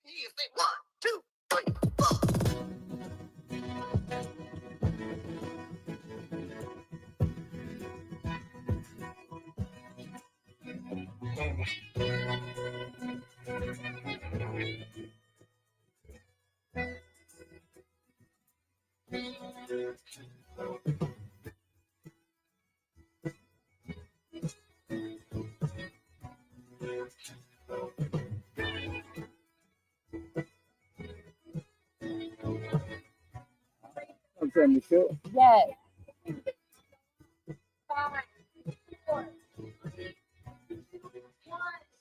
You say 1, 2, 3, 4. Okay, Michelle. Yes.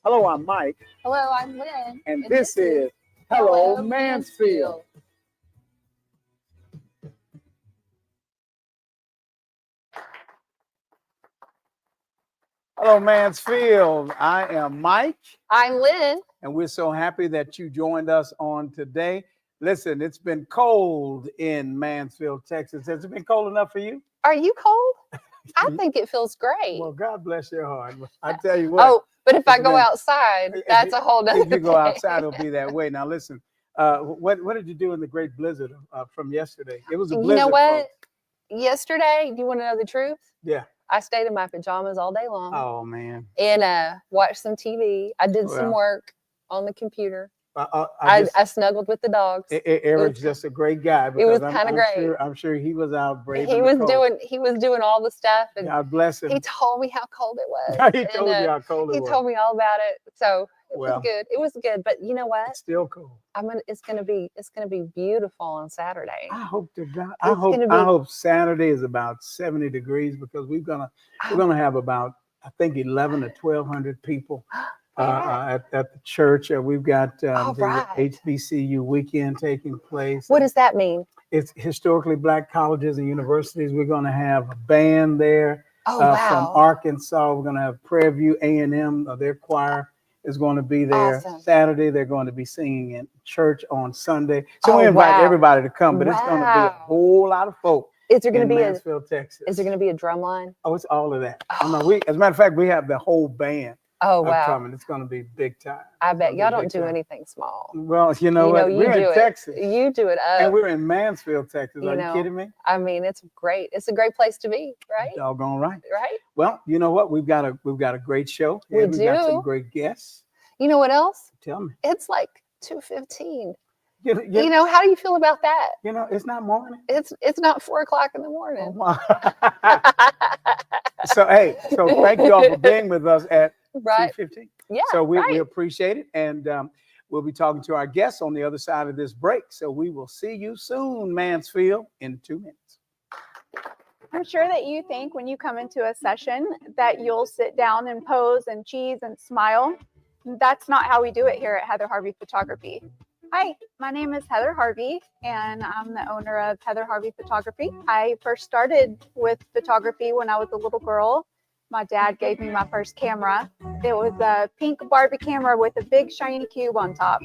Hello, I'm Mike. Hello, I'm Lynn. And this is Hello Mansfield. Hello, Mansfield. I am Mike. I'm Lynn. And we're so happy that you joined us on today. Listen, it's been cold in Mansfield, Texas. Has it been cold enough for you? Are you cold? I think it feels great. Well, God bless your heart. I tell you what. Oh, but if I go outside, that's a whole nother If you go thing. outside, it'll be that way. Now, listen, what did you do in the great blizzard from yesterday? It was a blizzard. You know what? Folks. Yesterday, do you want to know the truth? Yeah. I stayed in my pajamas all day long. Oh, man. And watched some TV. I did some work on the computer. I snuggled with the dogs. Eric's just a great guy. It was kind of great. I'm sure he was out brave. He was doing all the stuff. And God bless him. He told me how cold it was. He told you how cold it was. He told me all about it. So it was good. It was good. But you know what? It's still cold. It's gonna be beautiful on Saturday. I hope to God. I hope Saturday is about 70 degrees because we're gonna have about, I think, 1,100 to 1,200 people. At the church. We've got the HBCU weekend taking place. What does that mean? It's historically Black colleges and universities. We're going to have a band there from Arkansas. We're going to have Prairie View A&M. Their choir is going to be there. Awesome. Saturday, they're going to be singing in church on Sunday. So we invite everybody to come, but it's going to be a whole lot of folk. Is there going to be Mansfield, Texas? Is there going to be a drum line? Oh, it's all of that. Oh. No, as a matter of fact, we have the whole band. Oh, wow. Coming. It's going to be big time. I bet y'all don't do anything small. Well, you know what? We're in Texas. You do it up. And we're in Mansfield, Texas. Are you kidding me? I mean, it's great. It's a great place to be, right? Doggone right. Right? Well, you know what? We've got a great show. We've got some great guests. You know what else? Tell me. It's like 2:15. You know, how do you feel about that? You know, it's not morning. It's not 4 o'clock in the morning. Oh, so thank you all for being with us at 2:15. Yeah. So we appreciate it. And we'll be talking to our guests on the other side of this break. So we will see you soon, Mansfield, in 2 minutes. I'm sure that you think when you come into a session that you'll sit down and pose and cheese and smile. That's not how we do it here at Heather Harvey Photography. Hi, my name is Heather Harvey, and I'm the owner of Heather Harvey Photography. I first started with photography when I was a little girl. My dad gave me my first camera. It was a pink Barbie camera with a big shiny cube on top.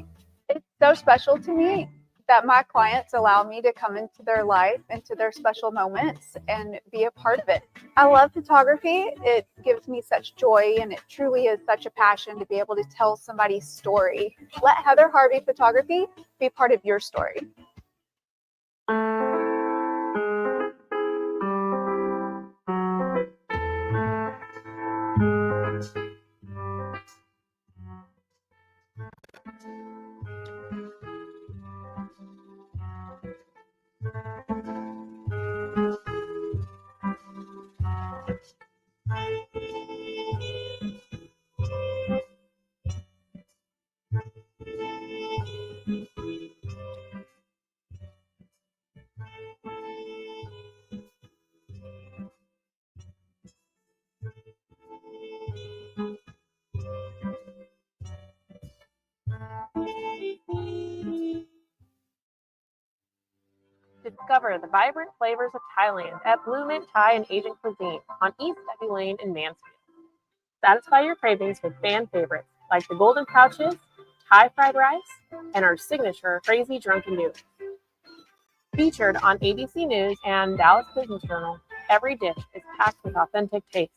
It's so special to me that my clients allow me to come into their life, into their special moments, and be a part of it. I love photography. It gives me such joy, and it truly is such a passion to be able to tell somebody's story. Let Heather Harvey Photography be part of your story. Discover the vibrant flavors of Thailand at Blue Mint Thai and Asian Cuisine on East Debbie Lane in Mansfield. Satisfy your cravings with fan favorites like the Golden Pouches, Thai fried rice, and our signature Crazy Drunken Noodles. Featured on ABC News and Dallas Business Journal, every dish is packed with authentic taste.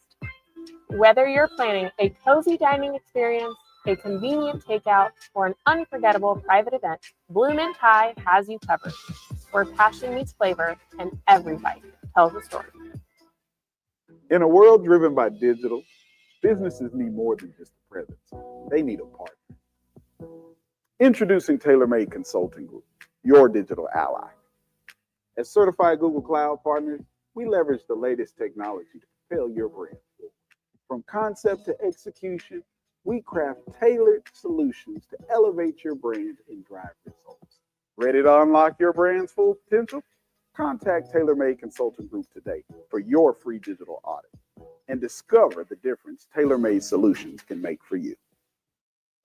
Whether you're planning a cozy dining experience, a convenient takeout, or an unforgettable private event, Blue Mint Thai has you covered. Where passion meets flavor, and every bite tells a story. In a world driven by digital, businesses need more than just a presence. They need a partner. Introducing TaylorMade Consulting Group, your digital ally. As certified Google Cloud partners, we leverage the latest technology to propel your brand forward. From concept to execution, we craft tailored solutions to elevate your brand and drive results. Ready to unlock your brand's full potential? Contact TaylorMade Consulting Group today for your free digital audit and discover the difference TaylorMade solutions can make for you.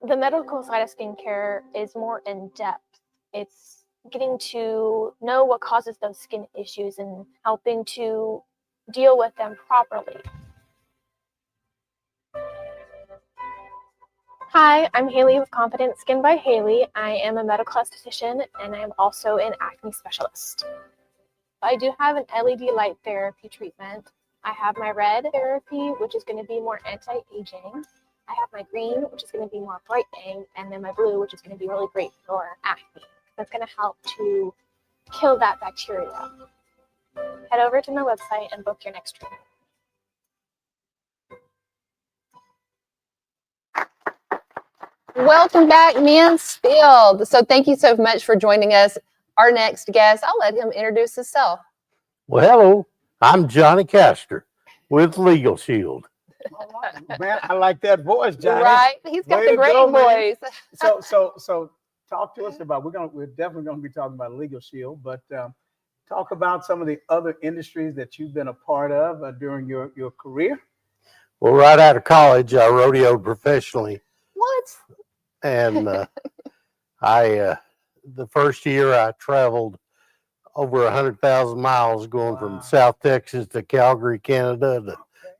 The medical side of skincare is more in depth. It's getting to know what causes those skin issues and helping to deal with them properly. Hi, I'm Haley with Confident Skin by Haley. I am a medical esthetician and I am also an acne specialist. I do have an LED light therapy treatment. I have my red therapy, which is going to be more anti-aging. I have my green, which is going to be more brightening, and then my blue, which is going to be really great for acne. That's going to help to kill that bacteria. Head over to my website and book your next treatment. Welcome back, Mansfield. So thank you so much for joining us. Our next guest, I'll let him introduce himself. Well, hello, I'm Johnny Castor with Legal Shield. Man, I like that voice, Johnny. Right? He's got Way the to great go, man. voice. So talk to us about, we're definitely going to be talking about Legal Shield, but talk about some of the other industries that you've been a part of during your career. Well, right out of college, I rodeoed professionally. What? And the first year I traveled over 100,000 miles going from South Texas to Calgary, Canada, to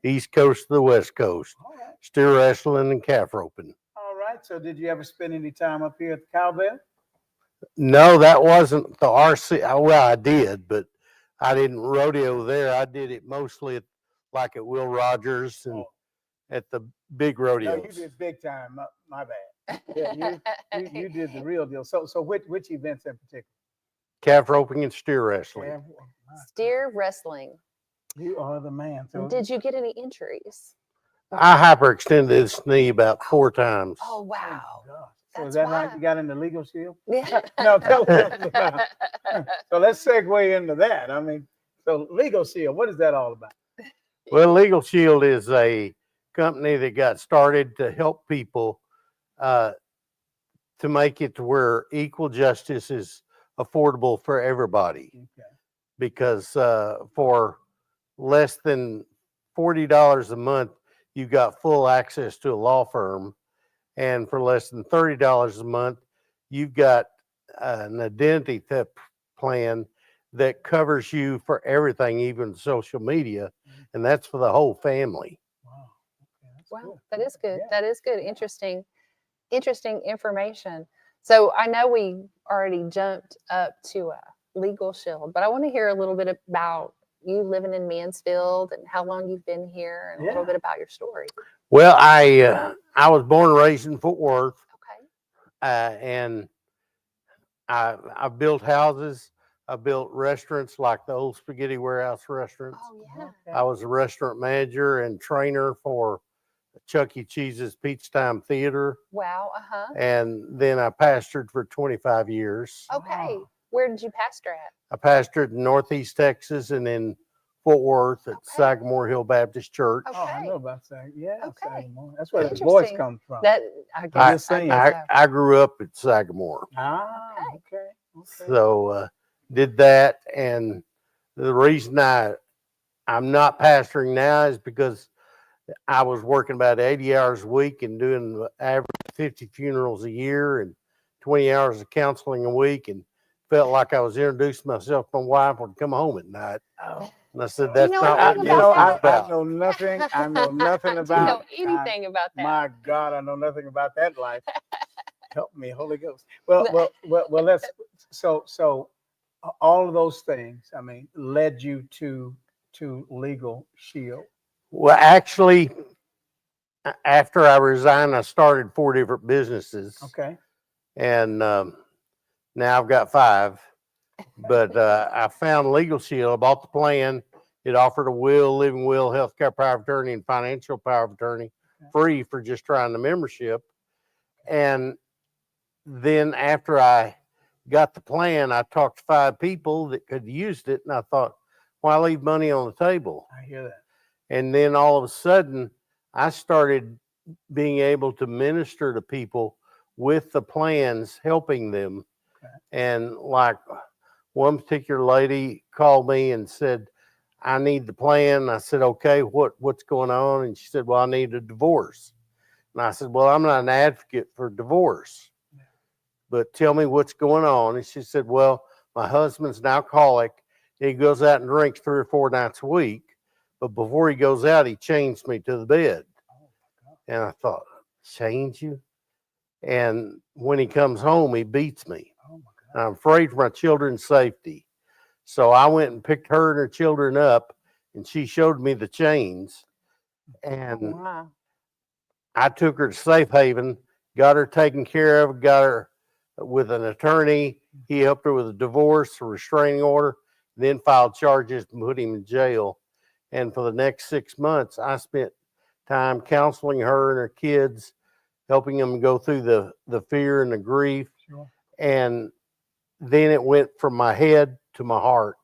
East Coast to the West Coast, steer wrestling and calf roping. All right. So did you ever spend any time up here at the Cowbell? No, that wasn't the RC. Well, I did, but I didn't rodeo there. I did it mostly like at Will Rogers and at the big rodeos. No, you did big time. My bad. Yeah, you did the real deal. So which events in particular? Calf roping and steer wrestling. Steer wrestling. You are the man. So did you get any injuries? I hyperextended this knee about 4 times. Oh, wow. So is that how you got into Legal Shield? Yeah. No, tell us about. So let's segue into that. I mean, so Legal Shield, what is that all about? Well, Legal Shield is a company that got started to help people to make it to where equal justice is affordable for everybody. Okay. Because for less than $40 a month, you got full access to a law firm. And for less than $30 a month, you've got an identity theft plan that covers you for everything, even social media. And that's for the whole family. Wow. Okay, wow, that is good. Yeah. That is good. Interesting information. So I know we already jumped up to Legal Shield, but I want to hear a little bit about you living in Mansfield and how long you've been here and a little bit about your story. Well, I was born and raised in Fort Worth. Okay. And I built houses. I built restaurants like the old Spaghetti Warehouse restaurants. Oh, yeah. Okay. I was a restaurant manager and trainer for Chuck E. Cheese's Pizza Time Theater. Wow. Uh-huh. And then I pastored for 25 years. Okay. Wow. Where did you pastor at? I pastored in Northeast Texas and in Fort Worth at Sagamore Hill Baptist Church. Oh, I know about that. Yeah, Okay. Sagamore. That's where the voice comes from. That I guess. I grew up at Sagamore. Okay. So did that. And the reason I'm not pastoring now is because I was working about 80 hours a week and doing the average 50 funerals a year and 20 hours of counseling a week, and felt like I was introducing myself to my wife when I'd come home at night. Oh. And I said, that's not what anything ministry is I about. know nothing. I know nothing Do about you know anything about that? My God, I know nothing about that life. Help me, Holy Ghost. Well, let's. So all of those things, I mean, led you to Legal Shield. Well, actually, after I resigned, I started 4 different businesses. Okay. And now I've got 5. But I found Legal Shield. I bought the plan. It offered a will, living will, healthcare power of attorney, and financial power of attorney free for just trying the membership. And then after I got the plan, I talked to 5 people that could use it. And I thought, why leave money on the table? I hear that. And then all of a sudden, I started being able to minister to people with the plans, helping them. Okay. And like one particular lady called me and said, I need the plan. I said, okay, what's going on? And she said, well, I need a divorce. And I said, well, I'm not an advocate for divorce, but tell me what's going on. And she said, well, my husband's an alcoholic. He goes out and drinks 3 or 4 nights a week. But before he goes out, he chains me to the bed. And I thought, change you? And when he comes home, he beats me. I'm afraid for my children's safety. So I went and picked her and her children up, and she showed me the chains. And I took her to Safe Haven, got her taken care of, got her with an attorney. He helped her with a divorce, a restraining order, then filed charges and put him in jail. And for the next 6 months, I spent time counseling her and her kids, helping them go through the fear and the grief. Sure. And then it went from my head to my heart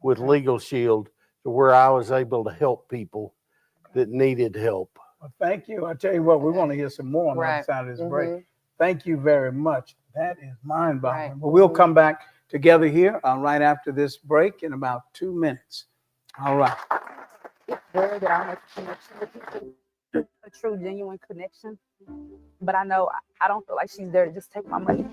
with Okay. Legal Shield to where I was able to help people that needed help. Well, thank you. I tell you what, we want to hear some more on the other side of this break. Thank you very much. That is mind-boggling. Right. But we'll come back together here right after this break in about 2 minutes. All right. It's rare that I have a connection with people, a true, genuine connection. But I know I don't feel like she's there to just take my money.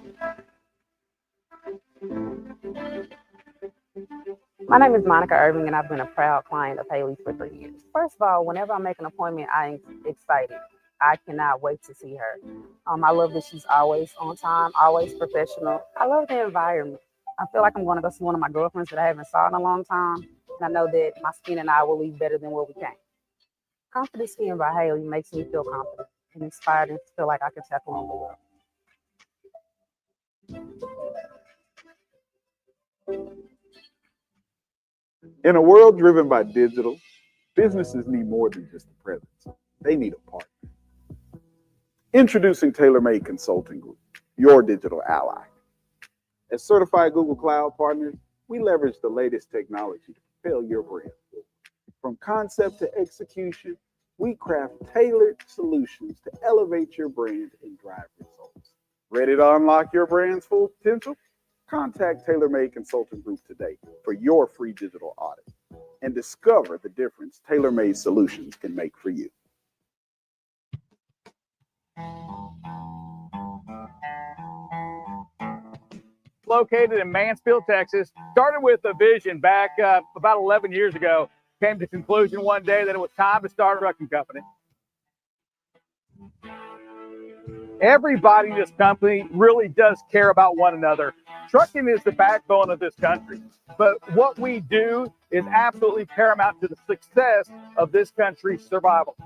My name is Monica Irving, and I've been a proud client of Haley's for 3 years. First of all, whenever I make an appointment, I'm excited. I cannot wait to see her. I love that she's always on time, always professional. I love the environment. I feel like I'm going to go see one of my girlfriends that I haven't saw in a long time. And I know that my skin and I will leave better than where we came. Confident Skin by Haley makes me feel confident and inspired and feel like I can tackle on the world. In a world driven by digital, businesses need more than just a presence. They need a partner. Introducing TaylorMade Consulting Group, your digital ally. As certified Google Cloud partners, we leverage the latest technology to propel your brand forward. From concept to execution, we craft tailored solutions to elevate your brand and drive results. Ready to unlock your brand's full potential? Contact TaylorMade Consulting Group today for your free digital audit and discover the difference TaylorMade solutions can make for you. Located in Mansfield, Texas, started with a vision back about 11 years ago. Came to the conclusion one day that it was time to start a trucking company. Everybody in this company really does care about one another. Trucking is the backbone of this country, but what we do is absolutely paramount to the success of this country's survival.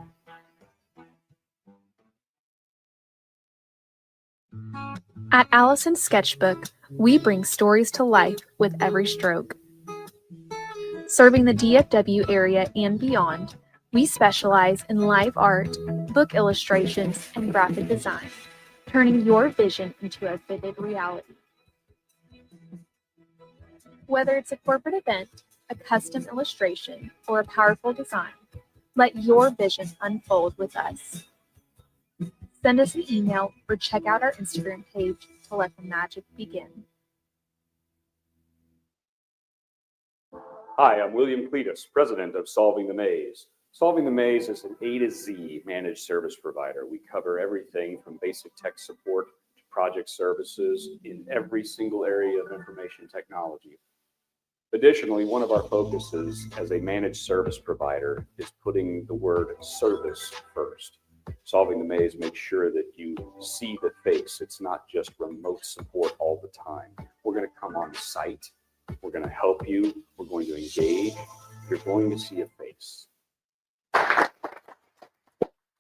At Allison's Sketchbook, we bring stories to life with every stroke. Serving the DFW area and beyond, we specialize in live art, book illustrations, and graphic design, turning your vision into a vivid reality. Whether it's a corporate event, a custom illustration, or a powerful design, let your vision unfold with us. Send us an email or check out our Instagram page to let the magic begin. Hi, I'm William Cletus, president of Solving the Maze. Solving the Maze is an A to Z managed service provider. We cover everything from basic tech support to project services in every single area of information technology. Additionally, one of our focuses as a managed service provider is putting the word service first. Solving the Maze makes sure that you see the face. It's not just remote support all the time. We're going to come on site. We're going to help you. We're going to engage. You're going to see a face.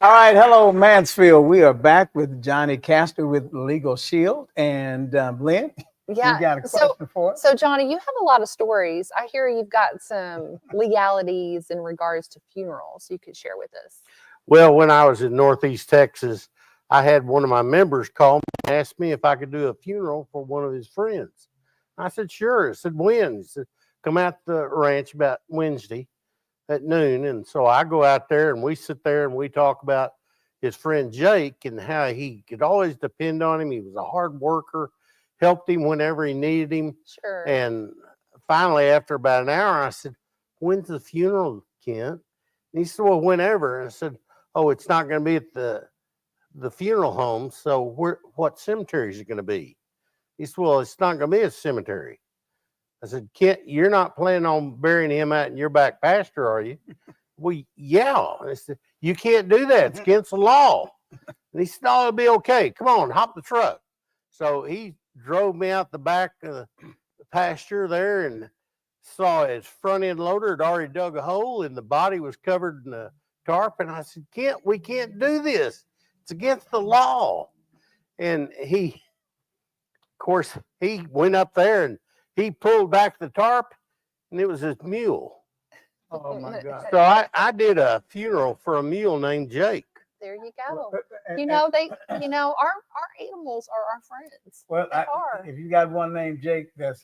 All right, hello Mansfield. We are back with Johnny Castor with Legal Shield and Lynn. Yeah. You got a question for us? So Johnny, you have a lot of stories. I hear you've got some legalities in regards to funerals you could share with us. Well, when I was in Northeast Texas, I had one of my members call me and ask me if I could do a funeral for one of his friends. I said, sure. I said, when? He said, come out to the ranch about Wednesday at noon. And so I go out there and we sit there and we talk about his friend Jake and how he could always depend on him. He was a hard worker, helped him whenever he needed him. Sure. And finally, after about an hour, I said, when's the funeral, Kent? And he said, well, whenever. And I said, oh, it's not going to be at the funeral home. So what cemetery is it going to be? He said, well, it's not going to be a cemetery. I said, Kent, you're not planning on burying him out in your back pasture, are you? Well, yeah. I said, you can't do that. It's against the law. And he said, no, it'll be okay. Come on, hop the truck. So he drove me out the back of the pasture there and saw his front end loader had already dug a hole and the body was covered in a tarp. And I said, Kent, we can't do this. It's against the law. And he went up there and he pulled back the tarp and it was his mule. Oh my God. So I did a funeral for a mule named Jake. There you go. Our animals are our friends. Well, They are. if you got one named Jake that's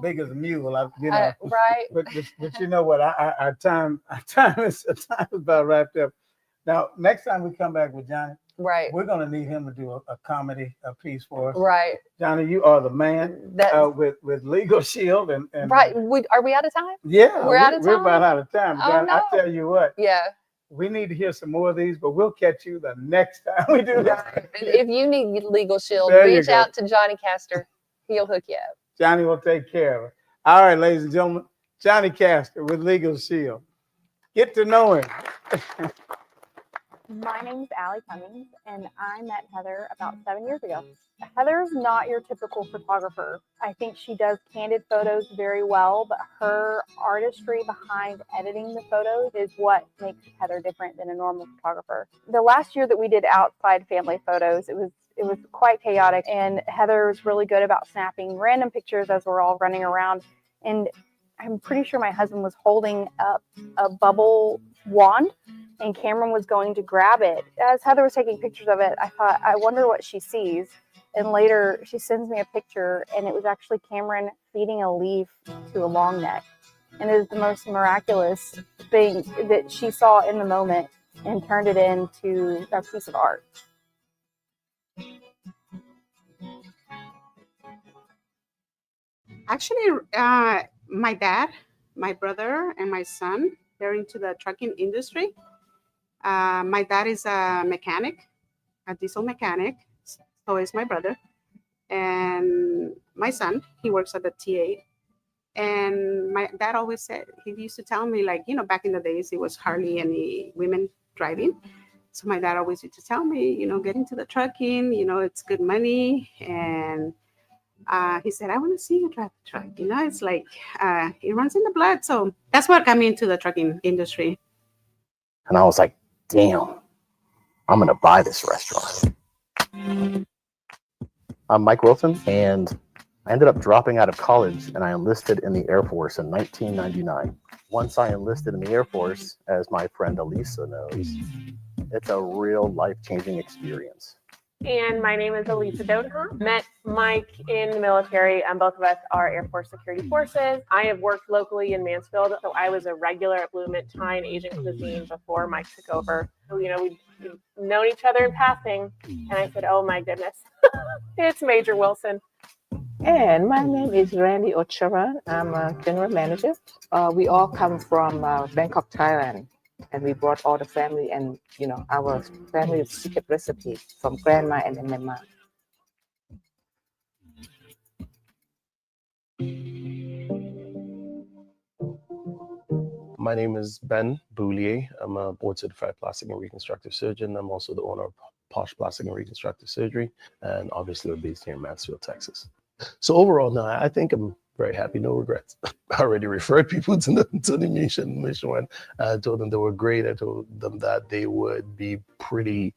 big as a mule, right. But you know what? Our time is about wrapped up. Now, next time we come back with Johnny, right, we're gonna need him to do a comedy piece for us. Right. Johnny, you are the man with Legal Shield and right. Are we out of time? Yeah, we're out of time. We're about out of time. Oh, Johnny, no. I tell you what. Yeah. We need to hear some more of these, but we'll catch you the next time we do that. If you need Legal Shield, There you reach go. out to Johnny Castor. He'll hook you up. Johnny will take care of it. All right, ladies and gentlemen, Johnny Castor with Legal Shield. Get to know him. My name's Allie Cummings, and I met Heather about 7 years ago. Heather's not your typical photographer. I think she does candid photos very well, but her artistry behind editing the photos is what makes Heather different than a normal photographer. The last year that we did outside family photos, it was quite chaotic, and Heather was really good about snapping random pictures as we're all running around. And I'm pretty sure my husband was holding up a bubble wand and Cameron was going to grab it. As Heather was taking pictures of it, I thought, I wonder what she sees. And later she sends me a picture and it was actually Cameron feeding a leaf to a long neck. And it was the most miraculous thing that she saw in the moment and turned it into a piece of art. Actually, my dad, my brother, and my son, they're into the trucking industry. My dad is a mechanic, a diesel mechanic. So is my brother. And my son, he works at the T8. And my dad always said, he used to tell me, like, back in the days, it was hardly any women driving. So my dad always used to tell me, get into the trucking, it's good money. And he said, I want to see you drive a truck. It's like, it runs in the blood. So that's what got me into the trucking industry. And I was like, damn, I'm going to buy this restaurant. I'm Mike Wilson, and I ended up dropping out of college, and I enlisted in the Air Force in 1999. Once I enlisted in the Air Force, as my friend Elisa knows, it's a real life-changing experience. And my name is Elisa Dodenhoff. Met Mike in the military, and both of us are Air Force Security Forces. I have worked locally in Mansfield, so I was a regular at Blue Mint Thai and Asian Cuisine before Mike took over. So, we've known each other in passing, and I said, oh my goodness, it's Major Wilson. And my name is Randy Ochoa. I'm a general manager. We all come from Bangkok, Thailand. And we brought all the family and, our family secret recipe from grandma and then my mom. My name is Ben Boulier. I'm a board-certified plastic and reconstructive surgeon. I'm also the owner of Posh Plastic and Reconstructive Surgery. And obviously we're based here in Mansfield, Texas. So overall, no, I think I'm very happy, no regrets. I already referred people to the mission one. I told them they were great. I told them that they would be pretty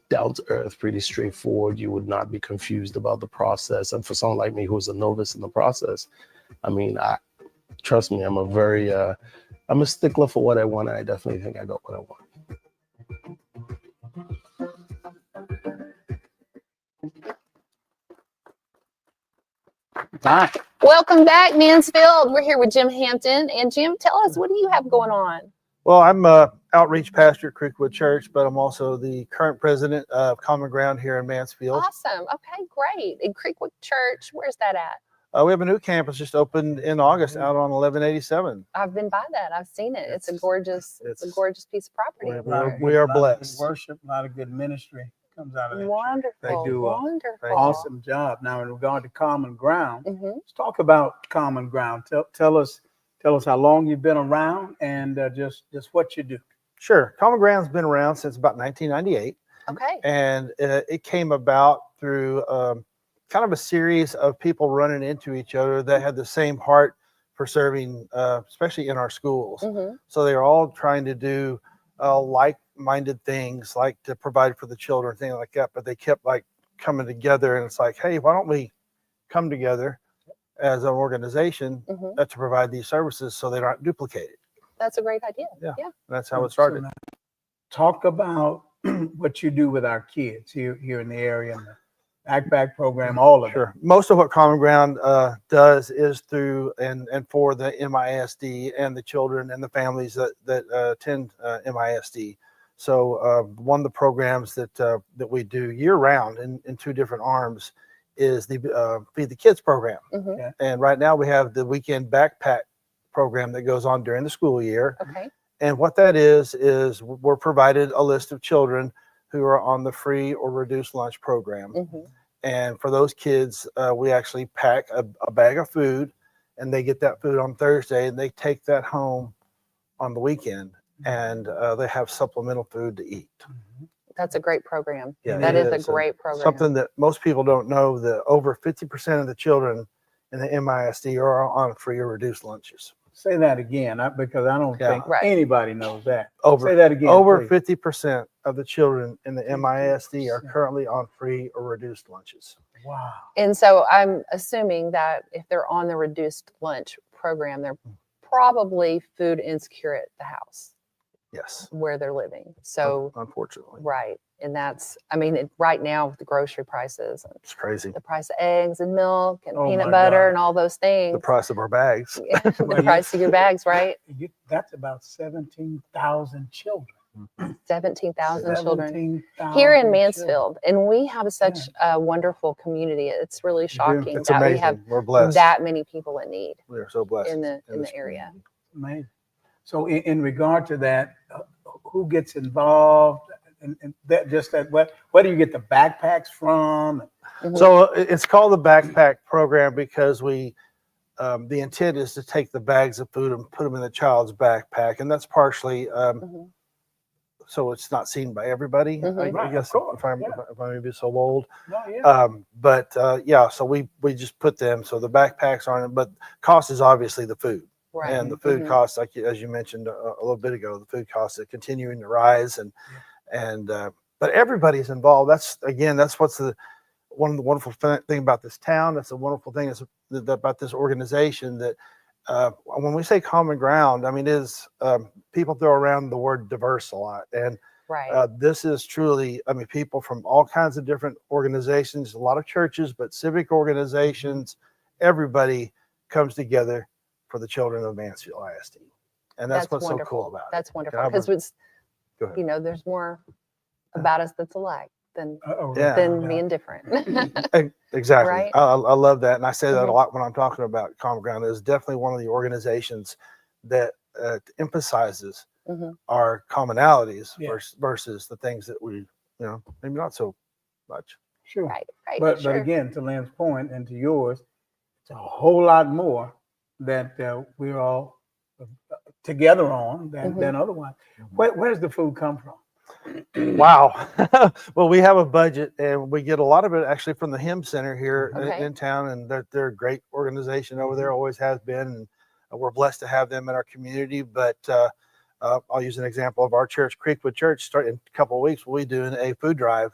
down to earth, pretty straightforward. You would not be confused about the process. And for someone like me who's a novice in the process, I mean, trust me, I'm a stickler for what I want. And I definitely think I got what I want. Bye. Welcome back, Mansfield. We're here with Jim Hampton. And Jim, tell us, what do you have going on? Well, I'm a outreach pastor at Creekwood Church, but I'm also the current president of Common Ground here in Mansfield. Awesome. Okay, great. In Creekwood Church, where's that at? We have a new campus just opened in August out on 1187. I've been by that. I've seen it. It's a gorgeous piece of property. We are blessed. Worship, a lot of good ministry comes out of that. Wonderful. They do an wonderful. awesome job. Now, in regard to Common Ground, let's talk about Common Ground. Tell us how long you've been around and just what you do. Sure. Common Ground's been around since about 1998. Okay. And it came about through kind of a series of people running into each other that had the same heart for serving, especially in our schools. So they were all trying to do like-minded things, like to provide for the children, things like that. But they kept like coming together, and it's like, hey, why don't we come together as an organization to provide these services so they aren't duplicated? That's a great idea. Yeah. That's how it started. So talk about what you do with our kids here in the area, and the backpack program, all of Sure. Most of what Common Ground does is through and for the MISD and the children and the families that attend MISD. So one of the programs that we do year round in two different arms is the Feed the Kids program. And right now we have the weekend backpack program that goes on during the school year. Okay. And what that is we're provided a list of children who are on the free or reduced lunch program. And for those kids, we actually pack a bag of food, and they get that food on Thursday, and they take that home on the weekend, and they have supplemental food to eat. That's a great program. Yeah, that is a and great program. something that most people don't know, that over 50% of the children in the MISD are on free or reduced lunches. Say that again, because I don't think anybody knows that. Say that again. Over please. 50% of the children in the MISD are currently on free or reduced lunches. Wow. And so I'm assuming that if they're on the reduced lunch program, they're probably food insecure at the house. Yes. Where they're living. So unfortunately. Right. And that's, I mean, right now with the grocery prices, it's crazy. The price of eggs and milk and Oh peanut my butter God. and all those things. The price of our bags. The price of your bags, right? That's about 17,000 children. 17,000 children 17,000 here in Mansfield. And we have such a wonderful community. It's really shocking It's that amazing. we have We're blessed. that many people in need We are so blessed in the area. Amazing. So in regard to that, who gets involved? And that where do you get the backpacks from? So it's called the backpack program because we, the intent is to take the bags of food and put them in the child's backpack, and that's partially so it's not seen by everybody. I guess if I may be so bold. But so we just put them, so the backpacks aren't, but cost is obviously the food. Right. And the food costs, like as you mentioned a little bit ago, the food costs are continuing to rise, but everybody's involved. That's what's one of the wonderful thing about this town. That's a wonderful thing about this organization, that when we say Common Ground, I mean, people throw around the word diverse a lot, and this is truly, I mean, people from all kinds of different organizations, a lot of churches, but civic organizations, everybody comes together for the children of Mansfield ISD. And that's what's wonderful. so cool about it. That's wonderful. Because it's, there's more about us that's alike than being different. Exactly. Right? I love that. And I say that a lot when I'm talking about Common Ground. It's definitely one of the organizations that emphasizes our commonalities versus the things that we, maybe not so much. Sure. Right. But again, to Lynn's point and to yours, it's a whole lot more that we're all together on than otherwise. Where does the food come from? Wow. Well, we have a budget, and we get a lot of it actually from the HIM Center here in town, and they're a great organization over there, always has been, and we're blessed to have them in our community. But I'll use an example of our church, Creekwood Church. Starting in a couple of weeks, we'll be doing a food drive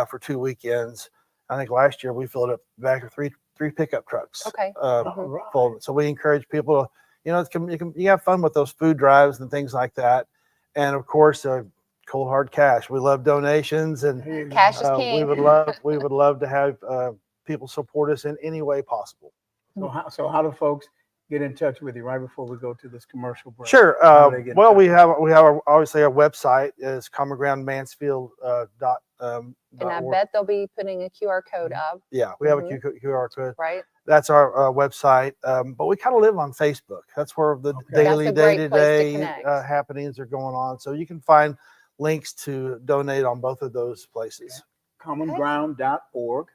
for 2 weekends. I think last year we filled up back of three pickup trucks. Full. So we encourage people to, you have fun with those food drives and things like that, and of course, cold hard cash. We love donations, and cash is king. we would love to have people support us in any way possible. So how do folks get in touch with you right before we go to this commercial break? Sure. Well, we have obviously our website is commongroundmansfield.org. And I bet they'll be putting a QR code up. Yeah, we have a QR code. Right. That's our website. But we kind of live on Facebook. That's where the daily, day-to-day happenings are going on. So you can find links to donate on both of those places. Commonground.org.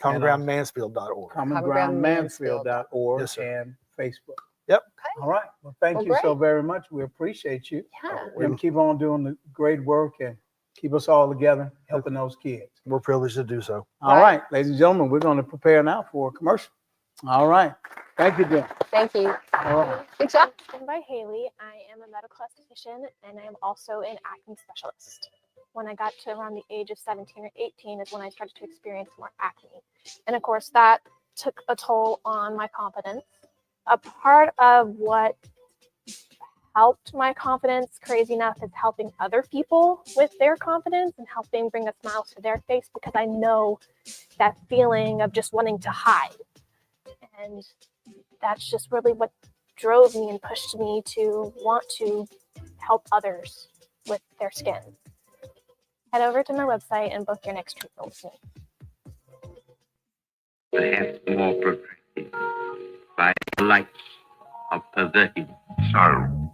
Commongroundmansfield.org. Commongroundmansfield.org. Yes, sir. And Facebook. Yep. All right. Well, thank you so very much. We appreciate you. Yeah. And keep on doing the great work and keep us all together, helping those kids. We're privileged to do so. All right, ladies and gentlemen, we're going to prepare now for a commercial. All right. Thank you, Jen. Thank you. All right. Good job. I'm by Haley. I am a medical esthetician and I am also an acne specialist. When I got to around the age of 17 or 18 is when I started to experience more acne. And of course, that took a toll on my confidence. A part of what helped my confidence, crazy enough, is helping other people with their confidence and helping bring a smile to their face, because I know that feeling of just wanting to hide. And that's just really what drove me and pushed me to want to help others with their skin. Head over to my website and book your next treatment with me. Perhaps more progressive by the light of perverted sorrow.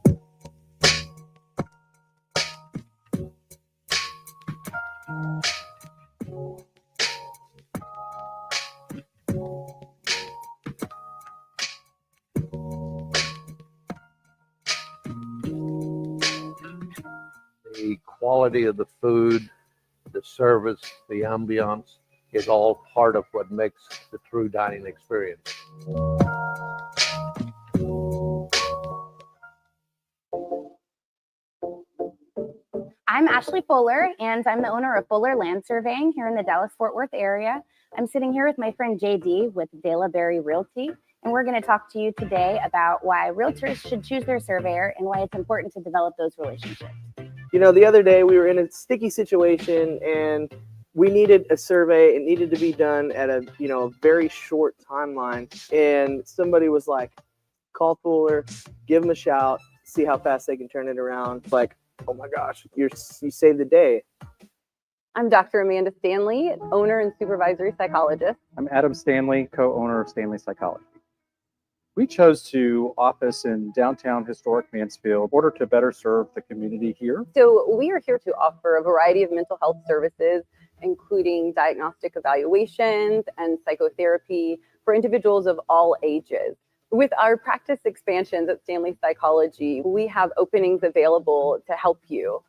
The quality of the food, the service, the ambiance is all part of what makes the true dining experience. I'm Ashley Fuller, and I'm the owner of Fuller Land Surveying here in the Dallas-Fort Worth area. I'm sitting here with my friend JD with Dela Berry Realty, and we're going to talk to you today about why realtors should choose their surveyor and why it's important to develop those relationships. You know, the other day we were in a sticky situation and we needed a survey. It needed to be done at a, very short timeline. And somebody was like, call Fuller, give them a shout, see how fast they can turn it around. Like, oh my gosh, you saved the day. I'm Dr. Amanda Stanley, owner and supervisory psychologist. I'm Adam Stanley, co-owner of Stanley Psychology. We chose to office in downtown historic Mansfield in order to better serve the community here. So we are here to offer a variety of mental health services, including diagnostic evaluations and psychotherapy for individuals of all ages. With our practice expansions at Stanley Psychology, we have openings available to help you.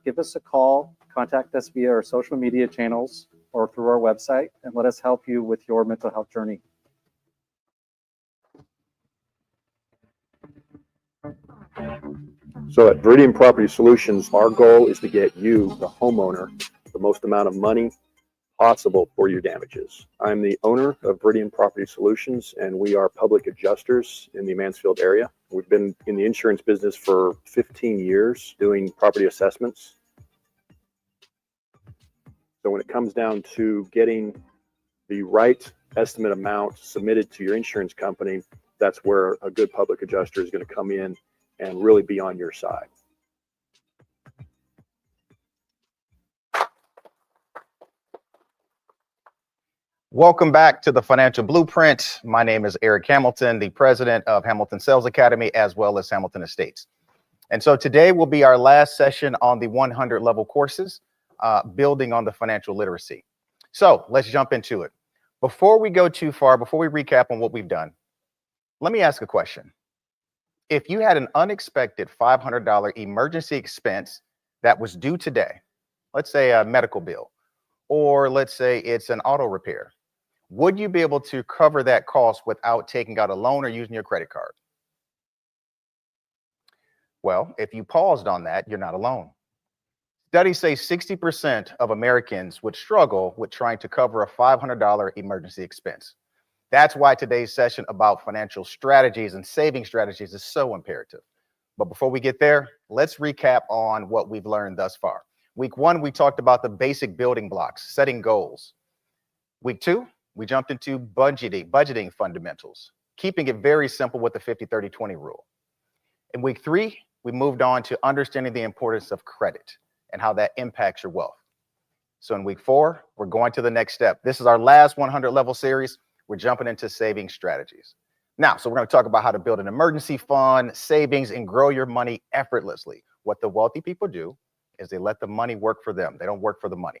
Give us a call, contact us via our social media channels or through our website, and let us help you with your mental health journey. So at Viridian Property Solutions, our goal is to get you, the homeowner, the most amount of money possible for your damages. I'm the owner of Viridian Property Solutions, and we are public adjusters in the Mansfield area. We've been in the insurance business for 15 years doing property assessments. So when it comes down to getting the right estimate amount submitted to your insurance company, that's where a good public adjuster is going to come in and really be on your side. Welcome back to the Financial Blueprint. My name is Eric Hamilton, the president of Hamilton Sales Academy, as well as Hamilton Estates. And so today will be our last session on the 100 level courses, building on the financial literacy. So let's jump into it. Before we go too far, before we recap on what we've done, let me ask a question. If you had an unexpected $500 emergency expense that was due today, let's say a medical bill, or let's say it's an auto repair, would you be able to cover that cost without taking out a loan or using your credit card? Well, if you paused on that, you're not alone. Studies say 60% of Americans would struggle with trying to cover a $500 emergency expense. That's why today's session about financial strategies and saving strategies is so imperative. But before we get there, let's recap on what we've learned thus far. Week 1, we talked about the basic building blocks, setting goals. Week 2, we jumped into budgeting fundamentals, keeping it very simple with the 50-30-20 rule. In week 3, we moved on to understanding the importance of credit and how that impacts your wealth. So in week 4, we're going to the next step. This is our last 100 level series. We're jumping into saving strategies. Now, so we're going to talk about how to build an emergency fund, savings, and grow your money effortlessly. What the wealthy people do is they let the money work for them. They don't work for the money.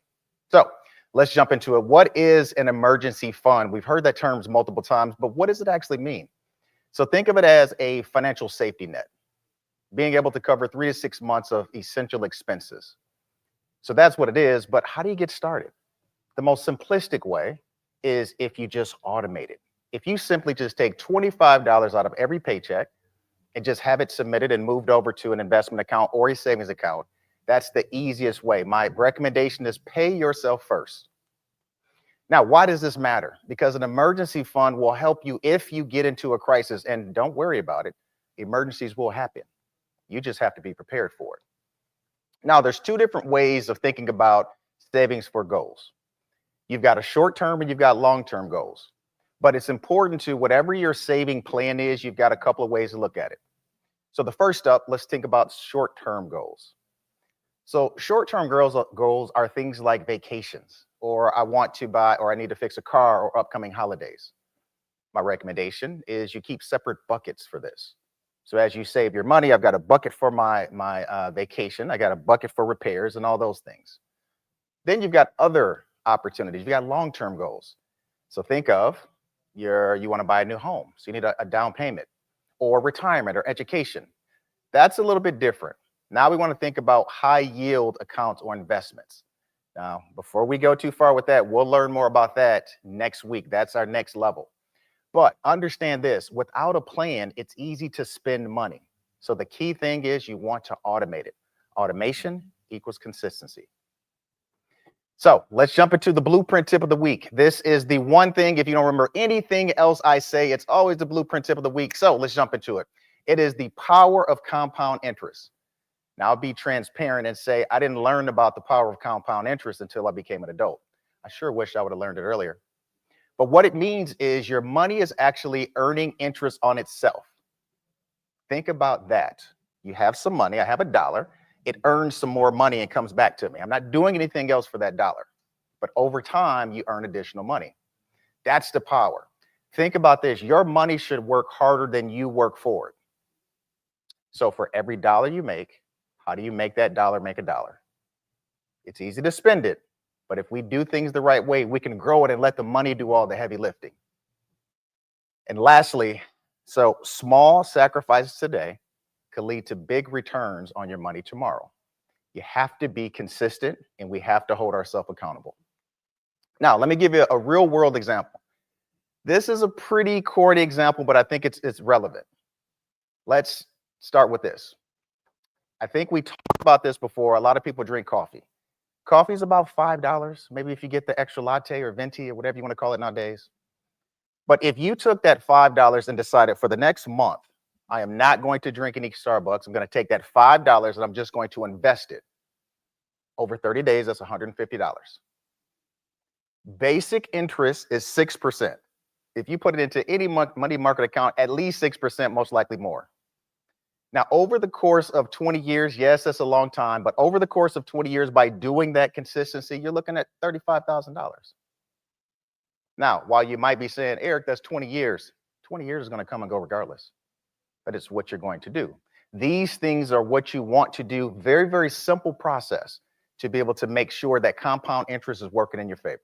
So let's jump into it. What is an emergency fund? We've heard that term multiple times, but what does it actually mean? So think of it as a financial safety net, being able to cover 3 to 6 months of essential expenses. So that's what it is, but how do you get started? The most simplistic way is if you just automate it. If you simply just take $25 out of every paycheck and just have it submitted and moved over to an investment account or a savings account, that's the easiest way. My recommendation is pay yourself first. Now, why does this matter? Because an emergency fund will help you if you get into a crisis, and don't worry about it. Emergencies will happen. You just have to be prepared for it. Now, there's 2 different ways of thinking about savings for goals. You've got a short-term and you've got long-term goals. But it's important to, whatever your saving plan is, you've got a couple of ways to look at it. So the first up, let's think about short-term goals. So short-term goals are things like vacations, or I want to buy, or I need to fix a car, or upcoming holidays. My recommendation is you keep separate buckets for this. So as you save your money, I've got a bucket for my vacation. I got a bucket for repairs and all those things. Then you've got other opportunities. You've got long-term goals. So think of you want to buy a new home. So you need a down payment, or retirement or education. That's a little bit different. Now we want to think about high yield accounts or investments. Now, before we go too far with that, we'll learn more about that next week. That's our next level. But understand this, without a plan, it's easy to spend money. So the key thing is you want to automate it. Automation equals consistency. So let's jump into the blueprint tip of the week. This is the one thing, if you don't remember anything else I say, it's always the blueprint tip of the week. So let's jump into it. It is the power of compound interest. Now I'll be transparent and say I didn't learn about the power of compound interest until I became an adult. I sure wish I would have learned it earlier. But what it means is your money is actually earning interest on itself. Think about that. You have some money. I have $1. It earns some more money and comes back to me. I'm not doing anything else for that $1. But over time, you earn additional money. That's the power. Think about this. Your money should work harder than you work for it. So for every $1 you make, how do you make that $1 make $1? It's easy to spend it. But if we do things the right way, we can grow it and let the money do all the heavy lifting. And lastly, so small sacrifices today could lead to big returns on your money tomorrow. You have to be consistent, and we have to hold ourselves accountable. Now, let me give you a real world example. This is a pretty corny example, but I think it's relevant. Let's start with this. I think we talked about this before. A lot of people drink coffee. Coffee is about $5, maybe if you get the extra latte or venti or whatever you want to call it nowadays. But if you took that $5 and decided for the next month, I am not going to drink any Starbucks. I'm going to take that $5 and I'm just going to invest it. Over 30 days, that's $150. Basic interest is 6%. If you put it into any money market account, at least 6%, most likely more. Now, over the course of 20 years, yes, that's a long time, but over the course of 20 years, by doing that consistency, you're looking at $35,000. Now, while you might be saying, Eric, that's 20 years. 20 years is going to come and go regardless, but it's what you're going to do. These things are what you want to do. Very, very simple process to be able to make sure that compound interest is working in your favor.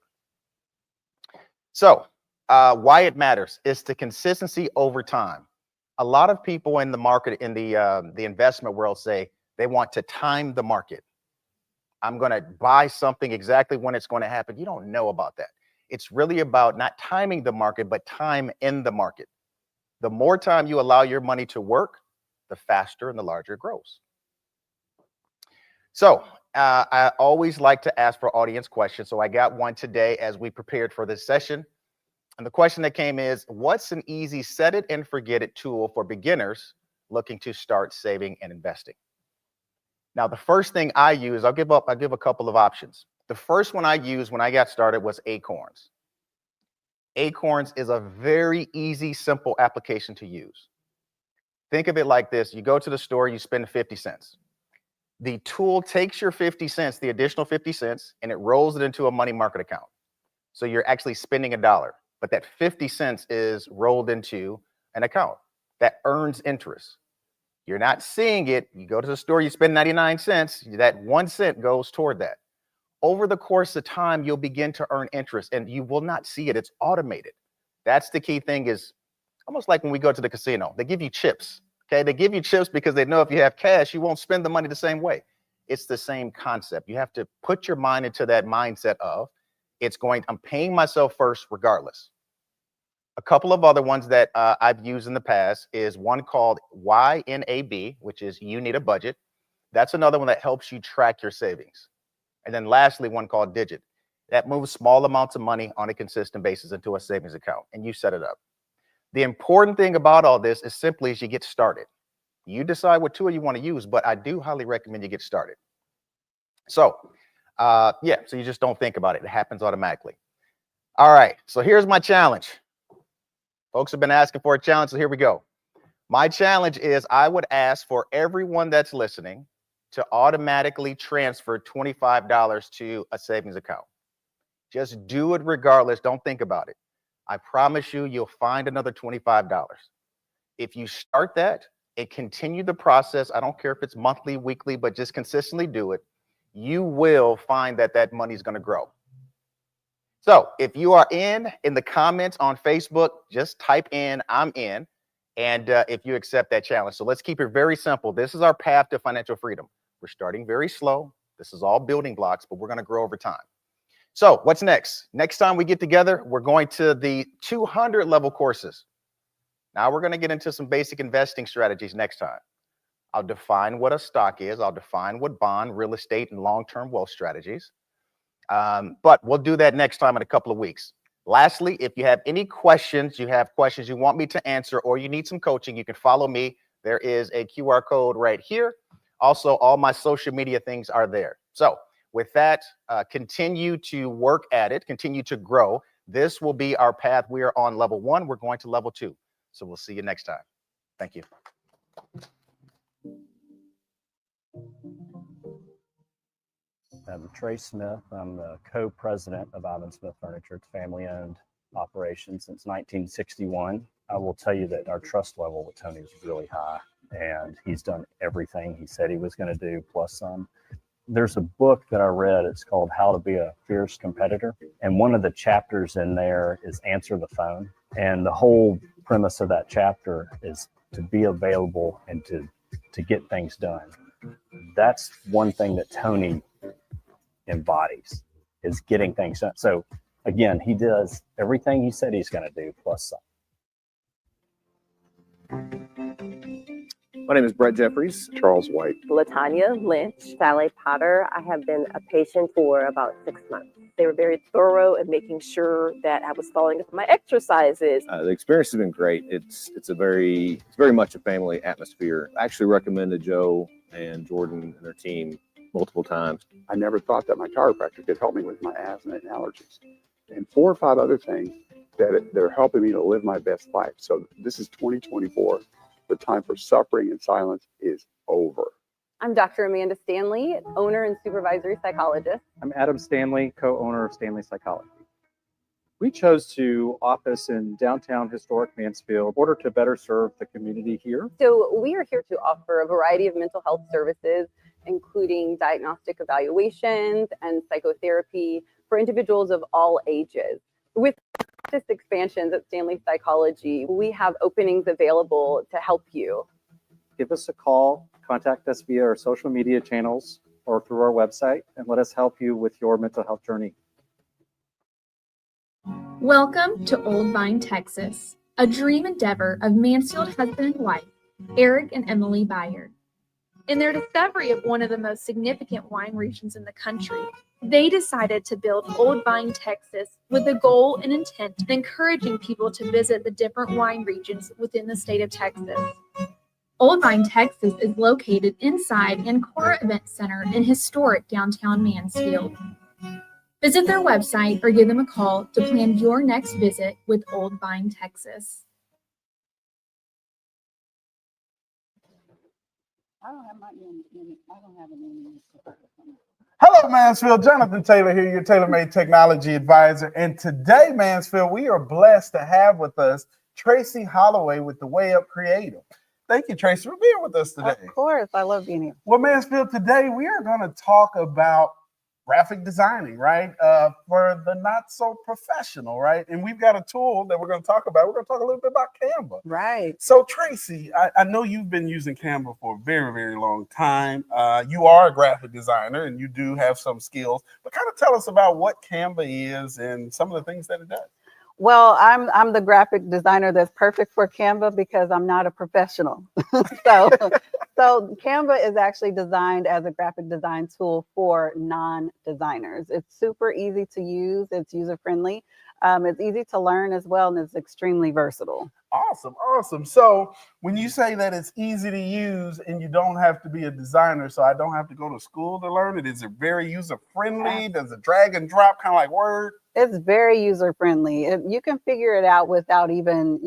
So why it matters is the consistency over time. A lot of people in the market, in the investment world, say they want to time the market. I'm going to buy something exactly when it's going to happen. You don't know about that. It's really about not timing the market, but time in the market. The more time you allow your money to work, the faster and the larger it grows. So I always like to ask for audience questions. So I got one today as we prepared for this session. And the question that came is, what's an easy set it and forget it tool for beginners looking to start saving and investing? Now, the first thing I use, I'll give a couple of options. The first one I used when I got started was Acorns. Acorns is a very easy, simple application to use. Think of it like this. You go to the store, you spend 50 cents. The tool takes your 50 cents, the additional 50 cents, and it rolls it into a money market account. So you're actually spending $1, but that 50 cents is rolled into an account that earns interest. You're not seeing it. You go to the store, you spend 99 cents, that 1 cent goes toward that. Over the course of time, you'll begin to earn interest and you will not see it. It's automated. That's the key thing, is almost like when we go to the casino, they give you chips. Okay, they give you chips because they know if you have cash, you won't spend the money the same way. It's the same concept. You have to put your mind into that mindset of I'm paying myself first regardless. A couple of other ones that I've used in the past is one called YNAB, which is You Need a Budget. That's another one that helps you track your savings. And then lastly, one called Digit. That moves small amounts of money on a consistent basis into a savings account, and you set it up. The important thing about all this is simply as you get started. You decide what tool you want to use, but I do highly recommend you get started. So, so you just don't think about it. It happens automatically. All right, so here's my challenge. Folks have been asking for a challenge, so here we go. My challenge is I would ask for everyone that's listening to automatically transfer $25 to a savings account. Just do it regardless. Don't think about it. I promise you, you'll find another $25. If you start that and continue the process, I don't care if it's monthly, weekly, but just consistently do it, you will find that that money is going to grow. So if you are in the comments on Facebook, just type in, I'm in, and if you accept that challenge. So let's keep it very simple. This is our path to financial freedom. We're starting very slow. This is all building blocks, but we're going to grow over time. So what's next? Next time we get together, we're going to the 200 level courses. Now we're going to get into some basic investing strategies next time. I'll define what a stock is. I'll define what bond, real estate, and long-term wealth strategies. But we'll do that next time in a couple of weeks. Lastly, if you have any questions, you want me to answer, or you need some coaching, you can follow me. There is a QR code right here. Also, all my social media things are there. So with that, continue to work at it, continue to grow. This will be our path. We are on level 1. We're going to level 2. So we'll see you next time. Thank you. I'm Trey Smith. I'm the co-president of Ivan Smith Furniture. It's family-owned operation since 1961. I will tell you that our trust level with Tony is really high, and he's done everything he said he was going to do, plus some. There's a book that I read. It's called How to Be a Fierce Competitor. And one of the chapters in there is Answer the Phone. And the whole premise of that chapter is to be available and to get things done. That's one thing that Tony embodies, is getting things done. So again, he does everything he said he's going to do, plus some. My name is Brett Jeffries. Charles White. Latanya Lynch. Sally Potter. I have been a patient for about 6 months. They were very thorough in making sure that I was following up with my exercises. The experience has been great. It's very much a family atmosphere. I actually recommended Joe and Jordan and their team multiple times. I never thought that my chiropractor could help me with my asthma and allergies, and 4 or 5 other things that are helping me to live my best life. So this is 2024. The time for suffering in silence is over. I'm Dr. Amanda Stanley, owner and supervisory psychologist. I'm Adam Stanley, co-owner of Stanley Psychology. We chose to office in downtown historic Mansfield in order to better serve the community here. So we are here to offer a variety of mental health services, including diagnostic evaluations and psychotherapy for individuals of all ages. With practice expansions at Stanley Psychology, we have openings available to help you. Give us a call, contact us via our social media channels, or through our website and let us help you with your mental health journey. Welcome to Old Vine, Texas, a dream endeavor of Mansfield husband and wife, Eric and Emily Byard. In their discovery of one of the most significant wine regions in the country, they decided to build Old Vine, Texas, with the goal and intent of encouraging people to visit the different wine regions within the state of Texas. Old Vine, Texas is located inside Ancora Event Center in historic downtown Mansfield. Visit their website or give them a call to plan your next visit with Old Vine, Texas. I don't have an Hello, Mansfield. Jonathan Taylor here, your tailor-made technology advisor. And today, Mansfield, we are blessed to have with us Tracy Holloway with the Way Up Creative. Thank you, Tracy, for being with us today. Of course. I love being here. Well, Mansfield, today we are going to talk about graphic designing, right? For the not so professional, right? And we've got a tool that we're going to talk about. We're going to talk a little bit about Canva. Right. So Tracy, I know you've been using Canva for a very, very long time. You are a graphic designer and you do have some skills, but kind of tell us about what Canva is and some of the things that it does. Well, I'm the graphic designer that's perfect for Canva because I'm not a professional. So Canva is actually designed as a graphic design tool for non-designers. It's super easy to use. It's user-friendly. It's easy to learn as well, and it's extremely versatile. Awesome, awesome. So when you say that it's easy to use and you don't have to be a designer, so I don't have to go to school to learn it, is it very user-friendly? Does it drag and drop kind of like Word? It's very user-friendly. You can figure it out without even,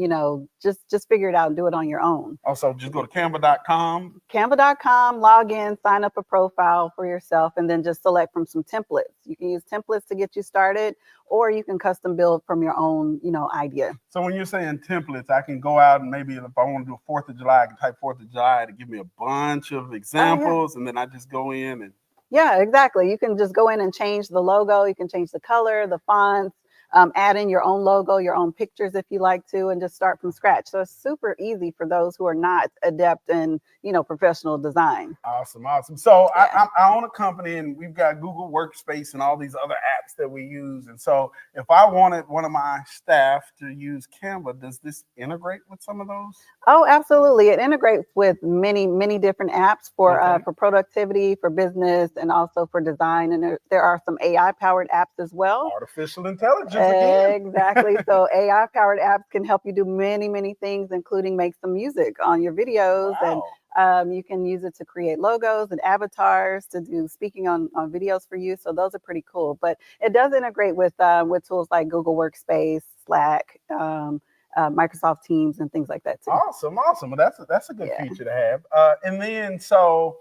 just figure it out and do it on your own. Also, just go to canva.com. Canva.com, log in, sign up a profile for yourself, and then just select from some templates. You can use templates to get you started, or you can custom build from your own, idea. So when you're saying templates, I can go out and maybe if I want to do a 4th of July, I can type 4th of July to give me a bunch of examples, and then I just go in and. Yeah, exactly. You can just go in and change the logo. You can change the color, the fonts, add in your own logo, your own pictures if you like to, and just start from scratch. So it's super easy for those who are not adept in, professional design. Awesome, awesome. So yeah. I own a company and we've got Google Workspace and all these other apps that we use. And so if I wanted one of my staff to use Canva, does this integrate with some of those? Oh, absolutely. It integrates with many, many different apps for productivity, for business, and also for design. And there are some AI-powered apps as well. Artificial intelligence again. Exactly. So AI-powered apps can help you do many, many things, including make some music on your videos. Wow. And you can use it to create logos and avatars to do speaking on videos for you. So those are pretty cool. But it does integrate with tools like Google Workspace, Slack, Microsoft Teams, and things like that too. Awesome, awesome. Well, that's a good feature to have. And then so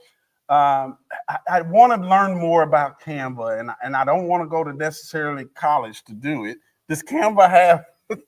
I want to learn more about Canva, and I don't want to go to necessarily college to do it. Does Canva have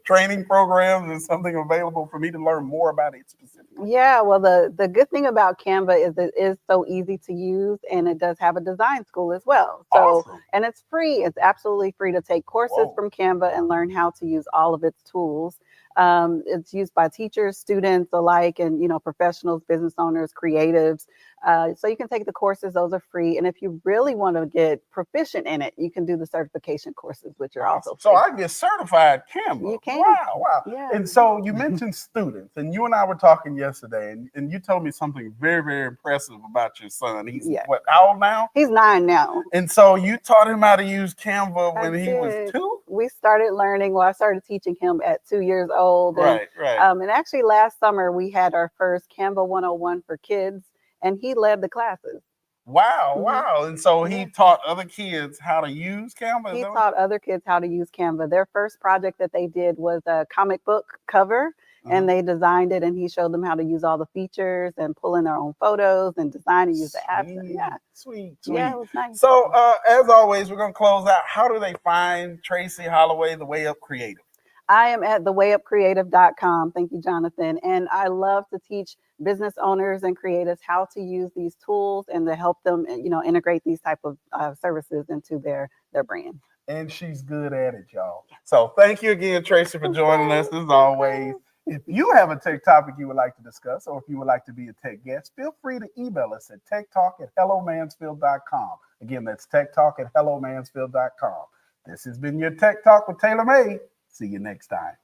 training programs and something available for me to learn more about it specifically? Yeah, well, the good thing about Canva is it is so easy to use, and it does have a design school as well. So, awesome. And it's free. It's absolutely free to take courses from Canva and learn how to use all of its tools. It's used by teachers, students alike, and professionals, business owners, creatives. So you can take the courses; those are free. And if you really want to get proficient in it, you can do the certification courses, which are also free. So I get certified Canva. You can. Wow. Yeah. And so you mentioned students, and you and I were talking yesterday, and you told me something very, very impressive about your son. He's what, how old now? He's 9 now. And so you taught him how to use Canva when he was 2? We started learning. Well, I started teaching him at 2 years old. Right. And actually, last summer we had our first Canva 101 for kids, and he led the classes. Wow. And so he taught other kids how to use Canva? He taught other kids how to use Canva. Their first project that they did was a comic book cover, and they designed it, and he showed them how to use all the features and pull in their own photos and design and use the apps. Sweet. Yeah, it was nice. So as always, we're going to close out. How do they find Tracy Holloway, the Way Up Creative? I am at thewayupcreative.com. Thank you, Jonathan. And I love to teach business owners and creatives how to use these tools and to help them, integrate these type of services into their brand. And she's good at it, y'all. So thank you again, Tracy, for joining us as always. If you have a tech topic you would like to discuss, or if you would like to be a tech guest, feel free to email us at techtalk@hellomansfield.com. Again, that's techtalk@hellomansfield.com. This has been your Tech Talk with Taylor May. See you next time.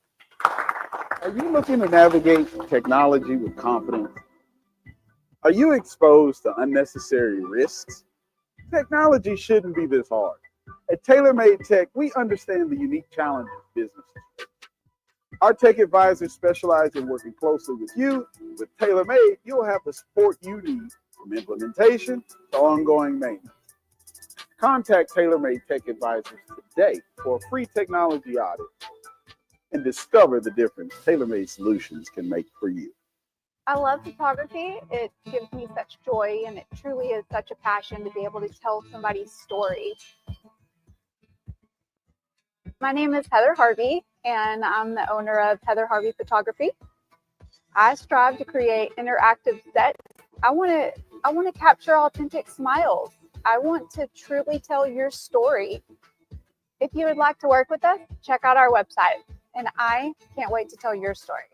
Are you looking to navigate technology with confidence? Are you exposed to unnecessary risks? Technology shouldn't be this hard. At TaylorMade Tech, we understand the unique challenges businesses face. Our tech advisors specialize in working closely with you. With TaylorMade, you'll have the support you need from implementation to ongoing maintenance. Contact TaylorMade Tech Advisors today for a free technology audit and discover the difference TaylorMade solutions can make for you. I love photography. It gives me such joy, and it truly is such a passion to be able to tell somebody's story. My name is Heather Harvey, and I'm the owner of Heather Harvey Photography. I strive to create interactive sets. I want to capture authentic smiles. I want to truly tell your story. If you would like to work with us, check out our website, and I can't wait to tell your story.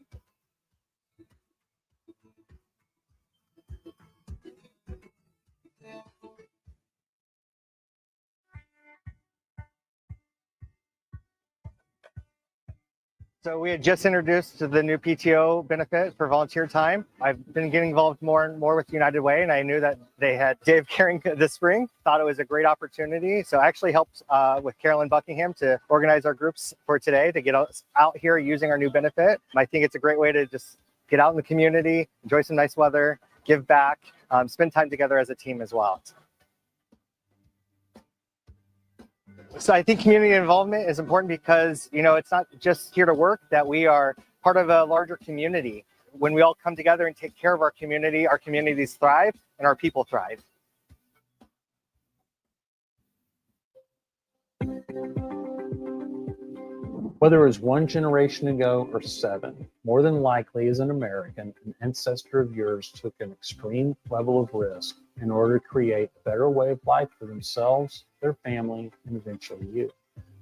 So we had just introduced the new PTO benefit for volunteer time. I've been getting involved more and more with United Way, and I knew that they had Day of Caring this spring. Thought it was a great opportunity. So I actually helped with Carolyn Buckingham to organize our groups for today to get us out here using our new benefit. I think it's a great way to just get out in the community, enjoy some nice weather, give back, spend time together as a team as well. So I think community involvement is important because, you know, it's not just here to work, that we are part of a larger community. When we all come together and take care of our communities thrive and our people thrive. Whether it was one generation ago or 7, more than likely as an American, an ancestor of yours took an extreme level of risk in order to create a better way of life for themselves, their family, and eventually you.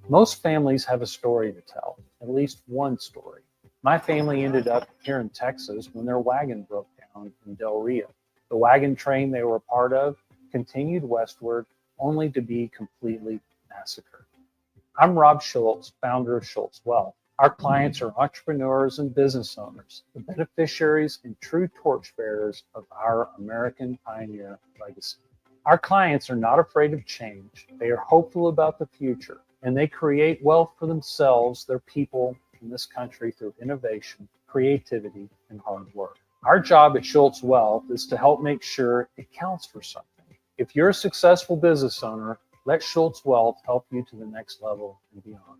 Most families have a story to tell, at least one story. My family ended up here in Texas when their wagon broke down in Del Rio. The wagon train they were a part of continued westward only to be completely massacred. I'm Rob Schultz, founder of Schultz Wealth. Our clients are entrepreneurs and business owners, the beneficiaries and true torchbearers of our American pioneer legacy. Our clients are not afraid of change. They are hopeful about the future, and they create wealth for themselves, their people, in this country through innovation, creativity, and hard work. Our job at Schultz Wealth is to help make sure it counts for something. If you're a successful business owner, let Schultz Wealth help you to the next level and beyond.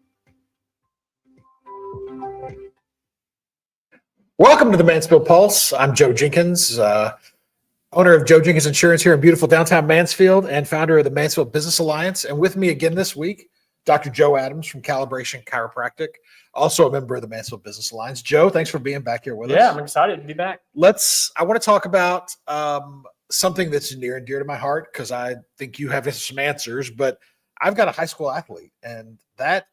Welcome to the Mansfield Pulse. I'm Joe Jenkins, owner of Joe Jenkins Insurance here in beautiful downtown Mansfield and founder of the Mansfield Business Alliance. And with me again this week, Dr. Joe Adams from Calibration Chiropractic, also a member of the Mansfield Business Alliance. Joe, thanks for being back here with us. Yeah, I'm excited to be back. I want to talk about something that's near and dear to my heart because I think you have some answers, but I've got a high school athlete, and that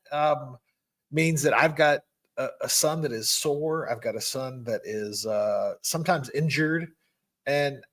means that I've got a son that is sore. I've got a son that is sometimes injured, and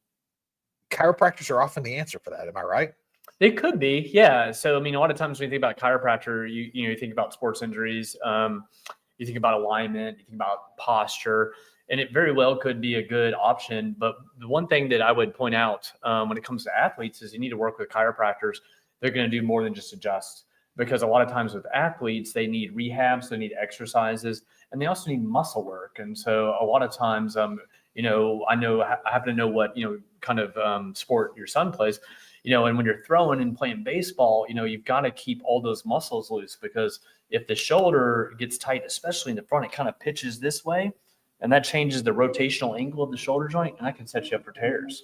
chiropractors are often the answer for that. Am I right? It could be, yeah. So, I mean, a lot of times when you think about chiropractor, you think about sports injuries, you think about alignment, you think about posture, and it very well could be a good option. But the one thing that I would point out when it comes to athletes is you need to work with chiropractors. They're going to do more than just adjust, because a lot of times with athletes, they need rehabs, they need exercises, and they also need muscle work. And so a lot of times, I happen to know what, kind of sport your son plays, and when you're throwing and playing baseball, you've got to keep all those muscles loose, because if the shoulder gets tight, especially in the front, it kind of pitches this way, and that changes the rotational angle of the shoulder joint, and that can set you up for tears.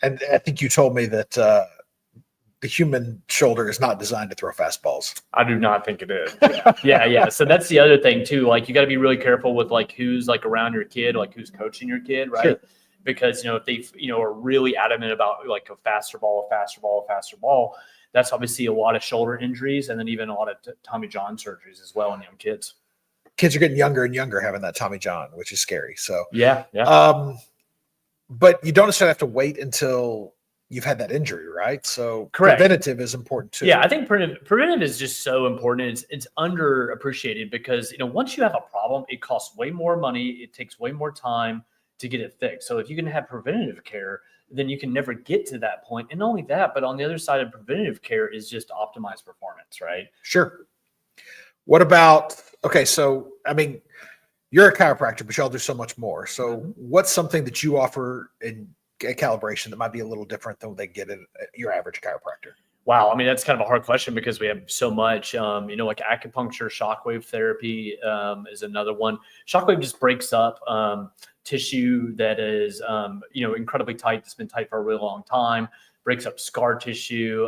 And I think you told me that the human shoulder is not designed to throw fastballs. I do not think it is. Yeah. So that's the other thing too. Like, you got to be really careful with who's around your kid, who's coaching your kid, right? Sure. Because if they are really adamant about a faster ball, that's obviously a lot of shoulder injuries, and then even a lot of Tommy John surgeries as well in young kids. kids are getting younger and younger having that Tommy John, which is scary. So yeah. But you don't necessarily have to wait until you've had that injury, right? So Correct. preventative is important too. Yeah, I think preventive is just so important. It's underappreciated because once you have a problem, it costs way more money. It takes way more time to get it fixed. So if you can have preventative care, then you can never get to that point. And not only that, but on the other side of preventative care is just optimized performance, right? Sure. What about, okay, so I mean, you're a chiropractor, but y'all do so much more. So what's something that you offer in a calibration that might be a little different than what they get at your average chiropractor? Wow. I mean, that's kind of a hard question because we have so much, like acupuncture, shockwave therapy is another one. Shockwave just breaks up tissue that is, incredibly tight. It's been tight for a really long time, breaks up scar tissue,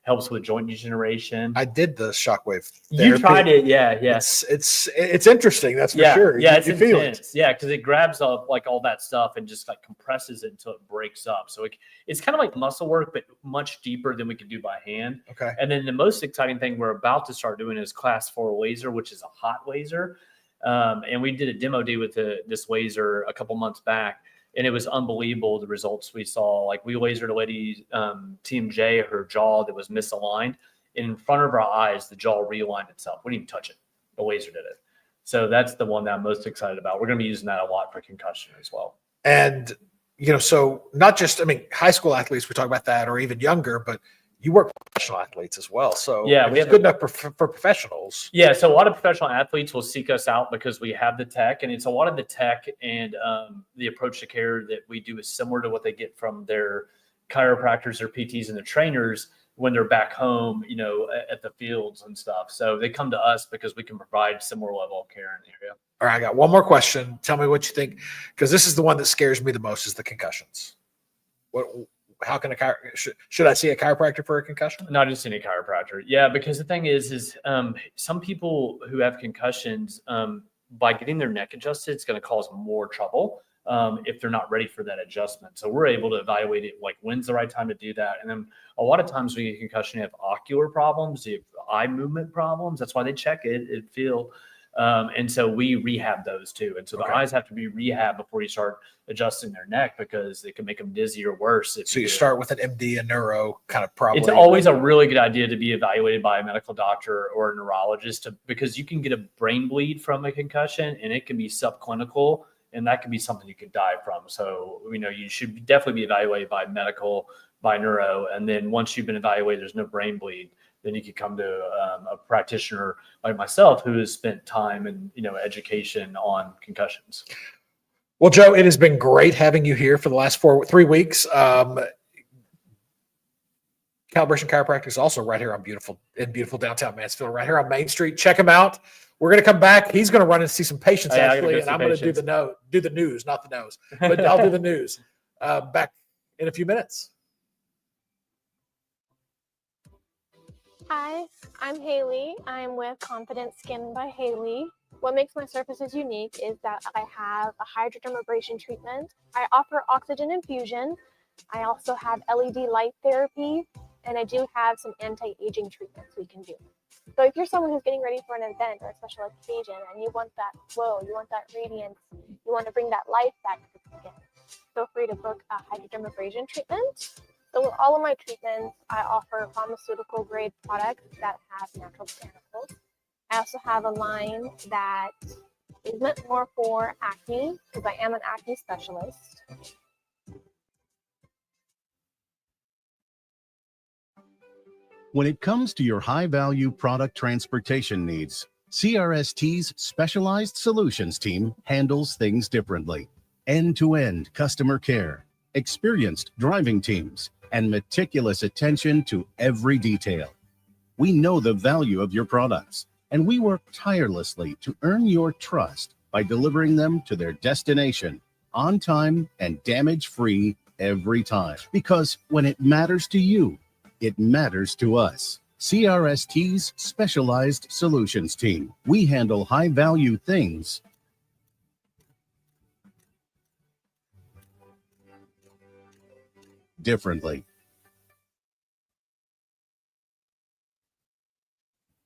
helps with joint degeneration. I did the shockwave therapy. You tried it. Yeah. It's interesting. That's for sure. Yeah. You feel it. Yeah. Cause it grabs up like all that stuff and just like compresses it until it breaks up. So it's kind of like muscle work, but much deeper than we could do by hand. Okay. And then the most exciting thing we're about to start doing is class 4 laser, which is a hot laser. And we did a demo day with this laser a couple months back. And it was unbelievable, the results we saw. Like we lasered a lady, TMJ, her jaw that was misaligned. In front of our eyes, the jaw realigned itself. We didn't even touch it. The laser did it. So that's the one that I'm most excited about. We're going to be using that a lot for concussion as well. And, so not just, high school athletes, we talk about that, or even younger, but you work with professional athletes as well. So yeah, it's good enough for professionals. Yeah. So a lot of professional athletes will seek us out because we have the tech, and it's a lot of the tech and the approach to care that we do is similar to what they get from their chiropractors or PTs and their trainers when they're back home, at the fields and stuff. So they come to us because we can provide similar level of care in the area. All right. I got one more question. Tell me what you think, because this is the one that scares me the most, is the concussions. How can should I see a chiropractor for a concussion? Not just any chiropractor. Yeah, because the thing is some people who have concussions, by getting their neck adjusted, it's going to cause more trouble if they're not ready for that adjustment. So we're able to evaluate it, like when's the right time to do that. And then a lot of times when you get concussion, you have ocular problems, you have eye movement problems. That's why they check it feel. And so we rehab those too. And so the eyes have to be rehabbed before you start adjusting their neck, because it can make them dizzy or worse. So you start with an MD, a neuro kind of problem. It's always a really good idea to be evaluated by a medical doctor or a neurologist because you can get a brain bleed from a concussion and it can be subclinical, and that can be something you could die from. So, you should definitely be evaluated by medical, by neuro. And then once you've been evaluated, there's no brain bleed, then you could come to a practitioner like myself who has spent time and education on concussions. Well, Joe, it has been great having you here for the last 3 weeks. Calibration Chiropractic is also right here in beautiful downtown Mansfield, right here on Main Street. Check him out. We're going to come back. He's going to run and see some patients actually, and I'm going to do the news, not the nose, but I'll do the news back in a few minutes. Hi, I'm Haley. I'm with Confident Skin by Haley. What makes my surfaces unique is that I have a hydrodermabrasion treatment. I offer oxygen infusion. I also have LED light therapy, and I do have some anti-aging treatments we can do. So if you're someone who's getting ready for an event or a special occasion and you want that glow, you want that radiance, you want to bring that life back to the skin, feel free to book a hydrodermabrasion treatment. So with all of my treatments, I offer pharmaceutical grade products that have natural botanicals. I also have a line that is meant more for acne, because I am an acne specialist. When it comes to your high-value product transportation needs, CRST's Specialized Solutions team handles things differently. End-to-end customer care, experienced driving teams, and meticulous attention to every detail. We know the value of your products, and we work tirelessly to earn your trust by delivering them to their destination on time and damage-free every time. Because when it matters to you, it matters to us. CRST's Specialized Solutions team. We handle high-value things differently.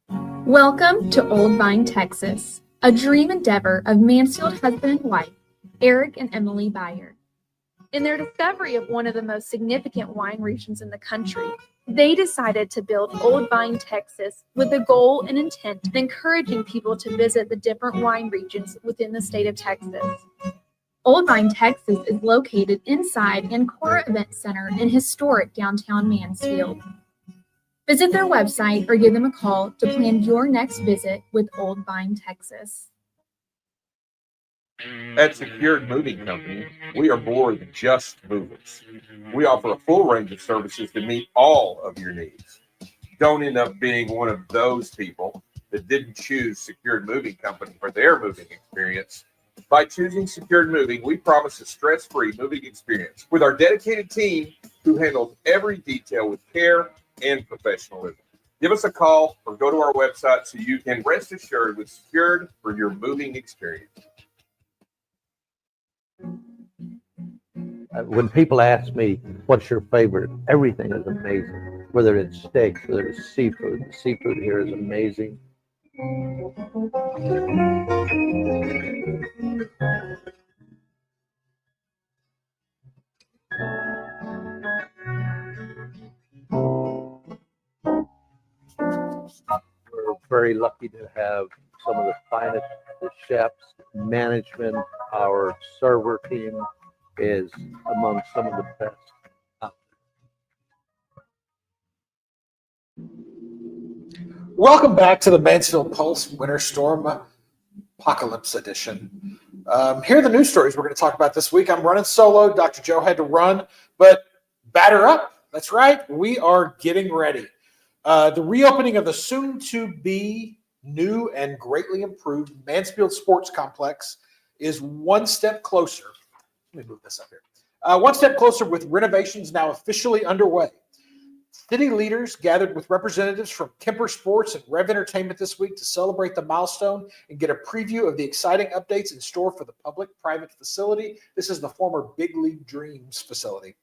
Welcome to Old Vine, Texas. a dream endeavor of Mansfield husband and wife, Eric and Emily Bayard. In their discovery of one of the most significant wine regions in the country, they decided to build Old Vine, Texas, with the goal and intent of encouraging people to visit the different wine regions within the state of Texas. Old Vine, Texas is located inside Ancora Event Center in historic downtown Mansfield. Visit their website or give them a call to plan your next visit with Old Vine, Texas. At Secured Moving Company, we are more than just movers. We offer a full range of services to meet all of your needs. Don't end up being one of those people that didn't choose Secured Moving Company for their moving experience. By choosing Secured Moving, we promise a stress-free moving experience with our dedicated team who handles every detail with care and professionalism. Give us a call or go to our website so you can rest assured with Secured for your moving experience. When people ask me, what's your favorite? Everything is amazing. Whether it's steaks, whether it's seafood. The seafood here is amazing. We're very lucky to have some of the finest chefs, management. Our server team is among some of the best. Welcome back to the Mansfield Pulse Winter Storm Apocalypse Edition. Here are the news stories we're going to talk about this week. I'm running solo. Dr. Joe had to run, but batter up. That's right. We are getting ready. The reopening of the soon-to-be new and greatly improved Mansfield Sports Complex is one step closer. Let me move this up here. One step closer with renovations now officially underway. City leaders gathered with representatives from Kemper Sports and Rev Entertainment this week to celebrate the milestone and get a preview of the exciting updates in store for the public-private facility. This is the former Big League Dreams facility.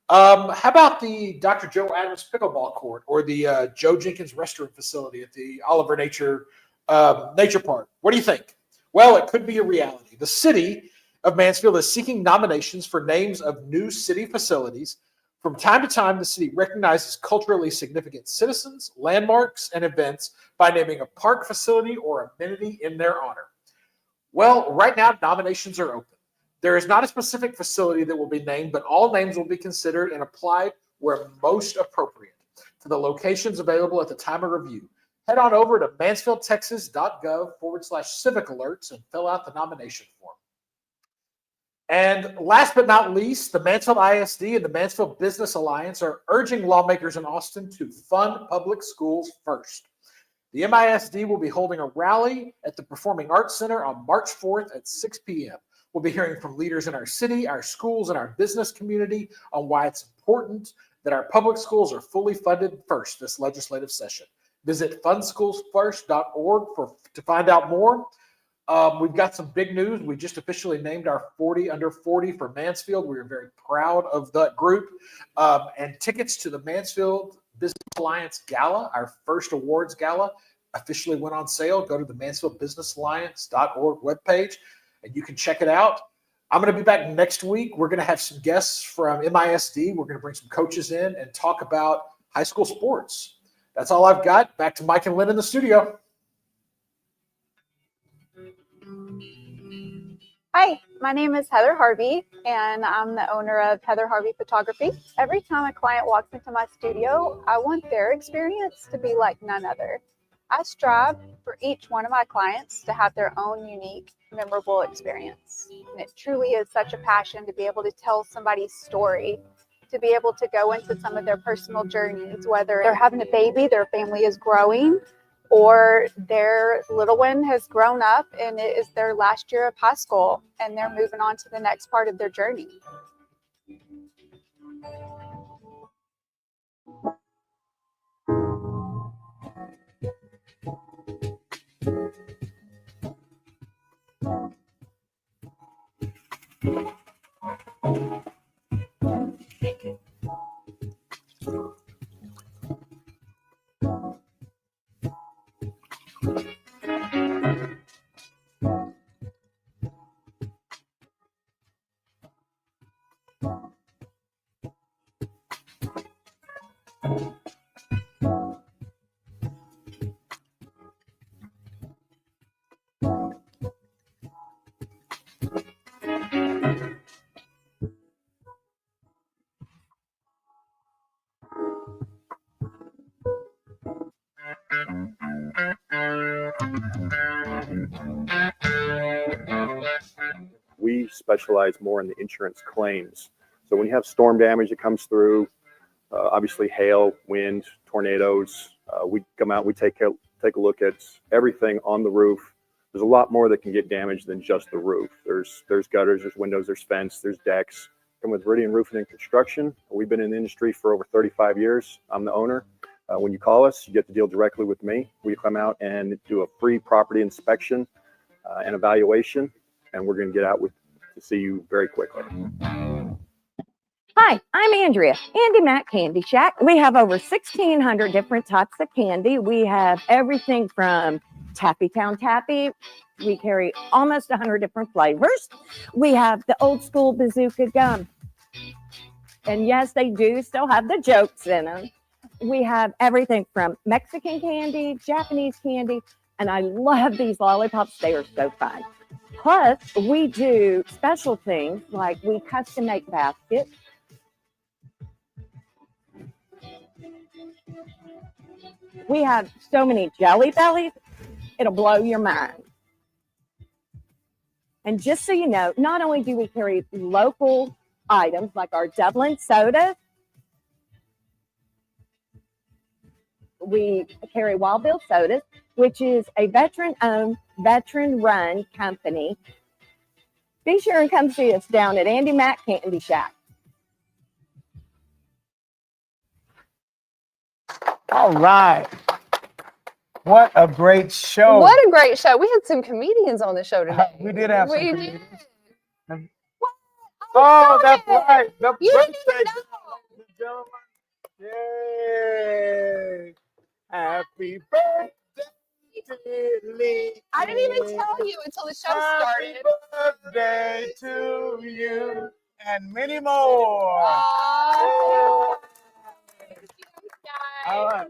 How about the Dr. Joe Adams Pickleball Court or the Joe Jenkins Restaurant Facility at the Oliver Nature Park? What do you think? Well, it could be a reality. The city of Mansfield is seeking nominations for names of new city facilities. From time to time, the city recognizes culturally significant citizens, landmarks, and events by naming a park facility or amenity in their honor. Well, right now, nominations are open. There is not a specific facility that will be named, but all names will be considered and applied where most appropriate to the locations available at the time of review. Head on over to mansfieldtexas.gov/civic alerts and fill out the nomination form. And last but not least, the Mansfield ISD and the Mansfield Business Alliance are urging lawmakers in Austin to fund public schools first. The MISD will be holding a rally at the Performing Arts Center on March 4th at 6 p.m. We'll be hearing from leaders in our city, our schools, and our business community on why it's important that our public schools are fully funded first this legislative session. Visit fundschoolsfirst.org to find out more. We've got some big news. We just officially named our 40 under 40 for Mansfield. We are very proud of that group. And tickets to the Mansfield Business Alliance Gala, our first awards gala, officially went on sale. Go to the mansfieldbusinessalliance.org webpage and you can check it out. I'm going to be back next week. We're going to have some guests from MISD. We're going to bring some coaches in and talk about high school sports. That's all I've got. Back to Mike and Lynn in the studio. Hi, my name is Heather Harvey, and I'm the owner of Heather Harvey Photography. Every time a client walks into my studio, I want their experience to be like none other. I strive for each one of my clients to have their own unique, memorable experience. And it truly is such a passion to be able to tell somebody's story, to be able to go into some of their personal journeys, whether they're having a baby, their family is growing, or their little one has grown up and it is their last year of high school and they're moving on to the next part of their journey. specialize more in the insurance claims. So when you have storm damage that comes through, obviously hail, wind, tornadoes, we come out, we take a look at everything on the roof. There's a lot more that can get damaged than just the roof. There's gutters, there's windows, there's fence, there's decks. I'm with Viridian Roofing and Construction. We've been in the industry for over 35 years. I'm the owner. When you call us, you get to deal directly with me. We come out and do a free property inspection and evaluation, and we're going to get out to see you very quickly. Hi, I'm Andrea, Andy Mac Candy Shack. We have over 1,600 different types of candy. We have everything from Taffy Town Taffy. We carry almost 100 different flavors. We have the old school bazooka gum. And yes, they do still have the jokes in them. We have everything from Mexican candy, Japanese candy, and I love these lollipops. They are so fun. Plus, we do special things like we custom make baskets. We have so many jelly bellies, it'll blow your mind. And just so you know, not only do we carry local items like our Dublin soda, we carry Wild Bill Sodas, which is a veteran-owned, veteran-run company. Be sure and come see us down at Andy Mac Candy Shack. All right. What a great show. What a great show. We had some comedians on the show today. We did have some We comedians. did. Oh, that's right. The You didn't birthday even know. Yay. Happy birthday to Lynn. I didn't even tell you until the show started. Happy birthday to you and many more. All right.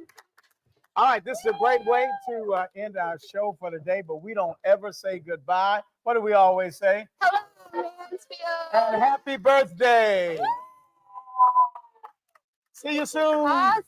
All right, this is a great way to end our show for today, but we don't ever say goodbye. What do we always say? Hello, Mansfield. And happy birthday. See you soon. Awesome.